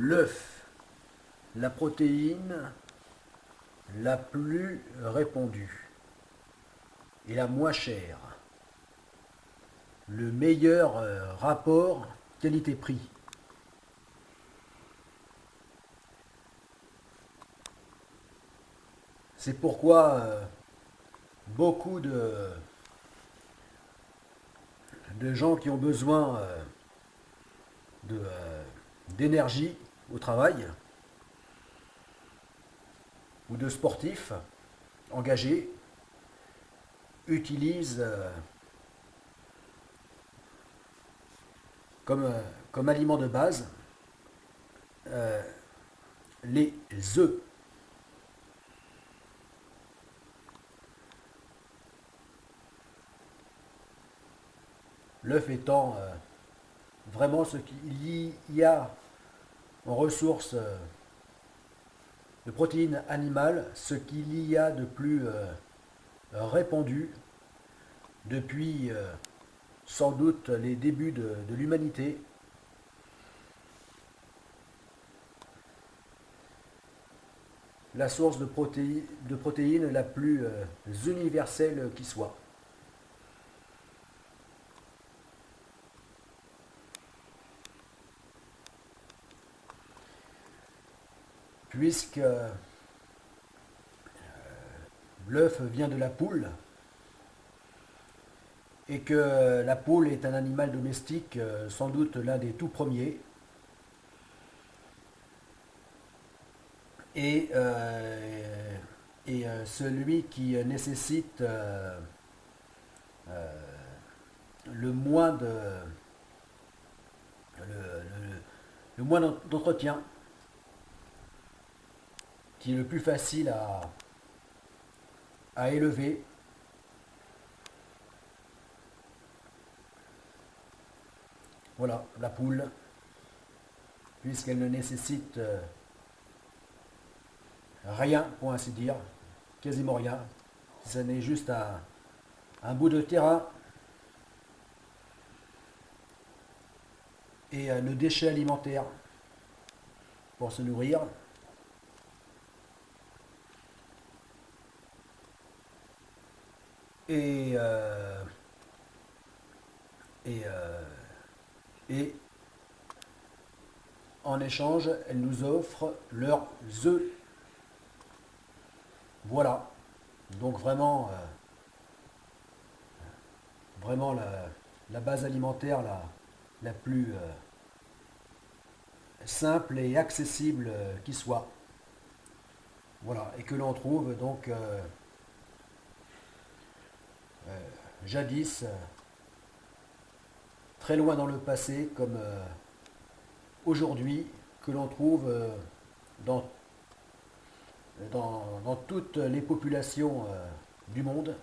L'œuf, la protéine la plus répandue et la moins chère. Le meilleur rapport qualité-prix. C'est pourquoi beaucoup de gens qui ont besoin d'énergie au travail ou de sportifs engagés utilisent comme aliment de base euh, les œufs. L'œuf étant vraiment ce qu'il y a en ressources de protéines animales, ce qu'il y a de plus répandu depuis sans doute les débuts de l'humanité. La source de protéines la plus universelle qui soit. Puisque l'œuf vient de la poule et que la poule est un animal domestique, sans doute l'un des tout premiers, et, celui qui nécessite le moins de le moins d'entretien, qui est le plus facile à élever. Voilà, la poule, puisqu'elle ne nécessite rien, pour ainsi dire, quasiment rien. Ce n'est juste un bout de terrain et le déchet alimentaire pour se nourrir. Et, euh, et, euh, et en échange, elles nous offrent leurs œufs. Voilà. Donc vraiment la base alimentaire la plus simple et accessible qui soit. Voilà. Et que l'on trouve donc jadis, très loin dans le passé, comme aujourd'hui, que l'on trouve dans, dans toutes les populations du monde.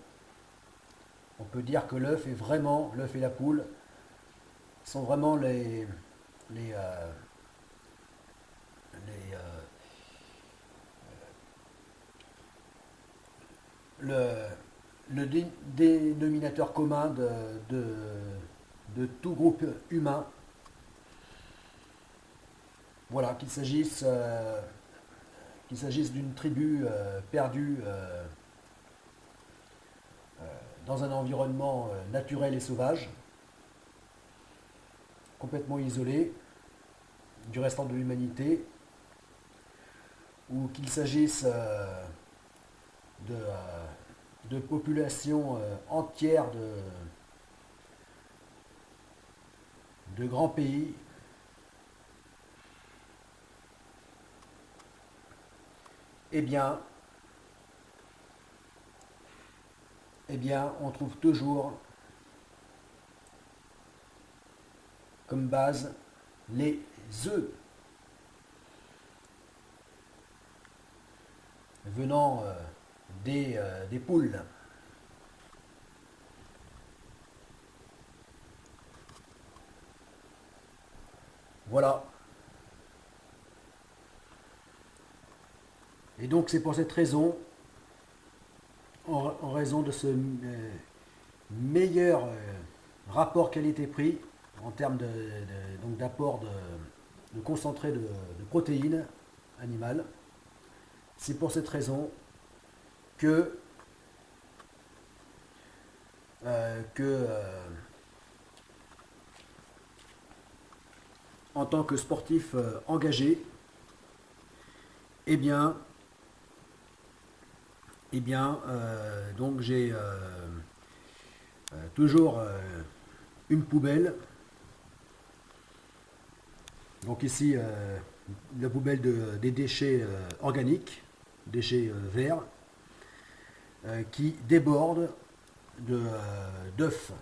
On peut dire que l'œuf et la poule sont vraiment les, euh, les, le dénominateur commun de tout groupe humain. Voilà, qu'il s'agisse d'une tribu perdue dans un environnement naturel et sauvage, complètement isolé du restant de l'humanité, ou qu'il s'agisse de populations entières de grands pays, eh bien, on trouve toujours comme base les œufs venant des poules. Voilà. Et donc c'est pour cette raison, en raison de ce meilleur rapport qualité-prix en termes donc d'apport de concentré de protéines animales. C'est pour cette raison que, en tant que sportif engagé, eh bien, donc j'ai toujours une poubelle. Donc ici, la poubelle des déchets organiques, déchets verts, qui déborde d'œufs,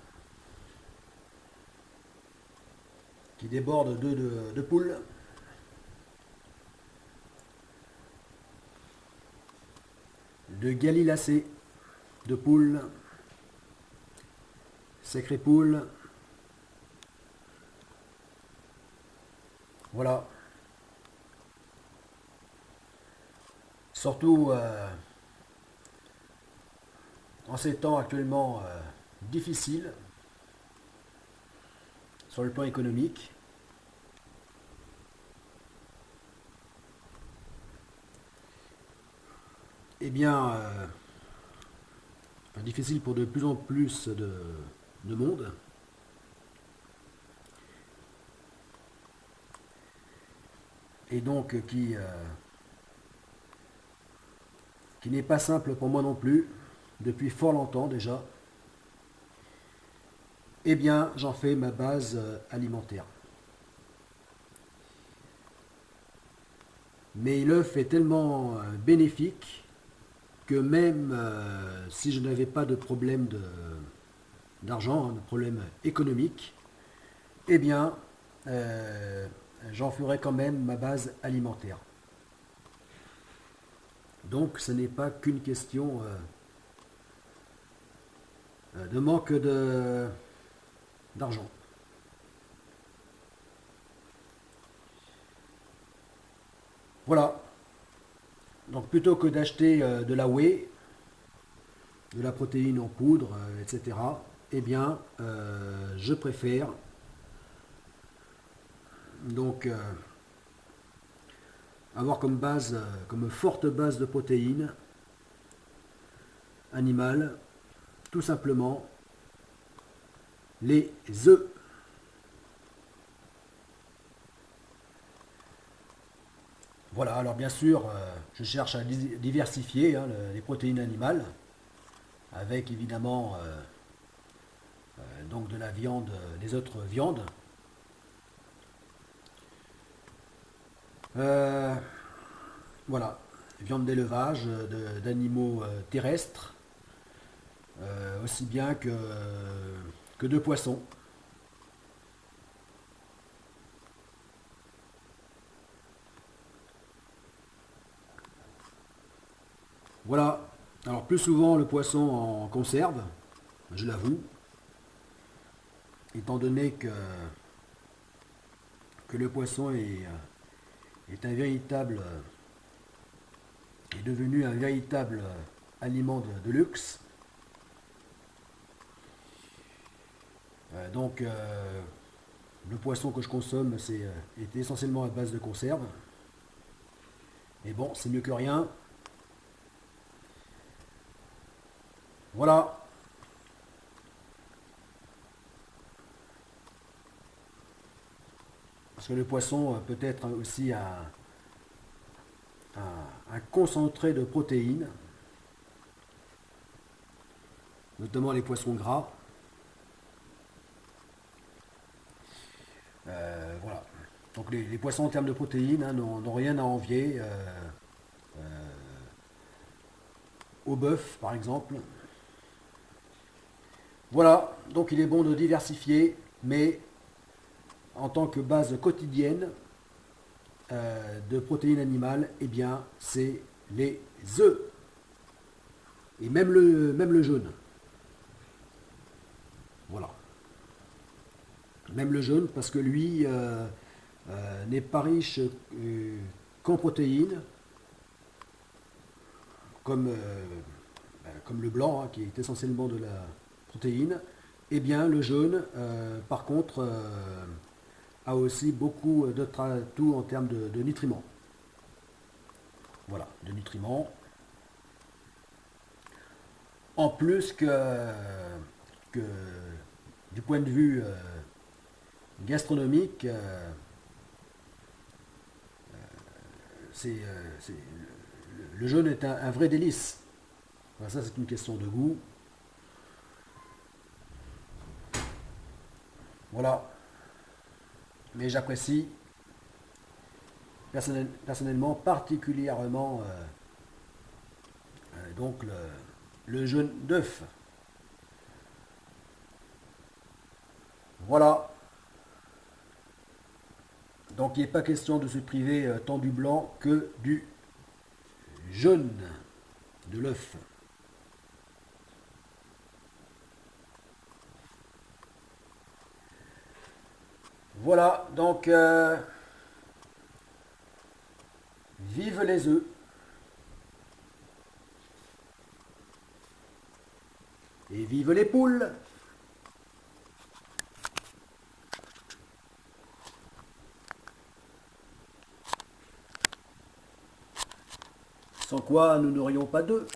qui déborde de poules, de gallinacés, de poules, sacrées poules. Voilà. Surtout en ces temps actuellement difficiles sur le plan économique. Eh bien, difficile pour de plus en plus de monde. Et donc qui n'est pas simple pour moi non plus, depuis fort longtemps déjà. Eh bien, j'en fais ma base alimentaire. Mais l'œuf est tellement bénéfique que même si je n'avais pas de problème d'argent, de problème économique, eh bien, j'en ferai quand même ma base alimentaire. Donc ce n'est pas qu'une question de manque d'argent. Voilà. Donc plutôt que d'acheter de la whey, de la protéine en poudre, etc., eh bien, je préfère donc avoir comme base, comme forte base de protéines animales, tout simplement les œufs. Voilà, alors bien sûr, je cherche à diversifier les protéines animales, avec évidemment donc de la viande, des autres viandes. Voilà, viande d'élevage, d'animaux terrestres, aussi bien que de poissons. Voilà, alors plus souvent le poisson en conserve, je l'avoue, étant donné que le poisson est un véritable, est devenu un véritable aliment de luxe. Donc le poisson que je consomme est essentiellement à base de conserve. Mais bon, c'est mieux que rien. Voilà. Parce que le poisson peut être aussi un concentré de protéines, notamment les poissons gras. Voilà. Donc les poissons en termes de protéines n'ont rien à envier au bœuf par exemple. Voilà, donc il est bon de diversifier, mais en tant que base quotidienne de protéines animales, eh bien c'est les œufs. Et même le jaune. Voilà. Même le jaune, parce que lui n'est pas riche qu'en protéines, comme, comme le blanc, qui est essentiellement de la protéine. Eh bien, le jaune, par contre, a aussi beaucoup d'autres atouts en termes de nutriments. Voilà, de nutriments. En plus que du point de vue gastronomique, le jeûne est un vrai délice. Voilà, ça c'est une question de goût. Voilà. Mais j'apprécie personnellement particulièrement donc le jeûne d'œuf. Voilà. Donc il n'est pas question de se priver tant du blanc que du jaune de l'œuf. Voilà, donc vive les œufs et vive les poules. Sans quoi nous n'aurions pas d'œufs.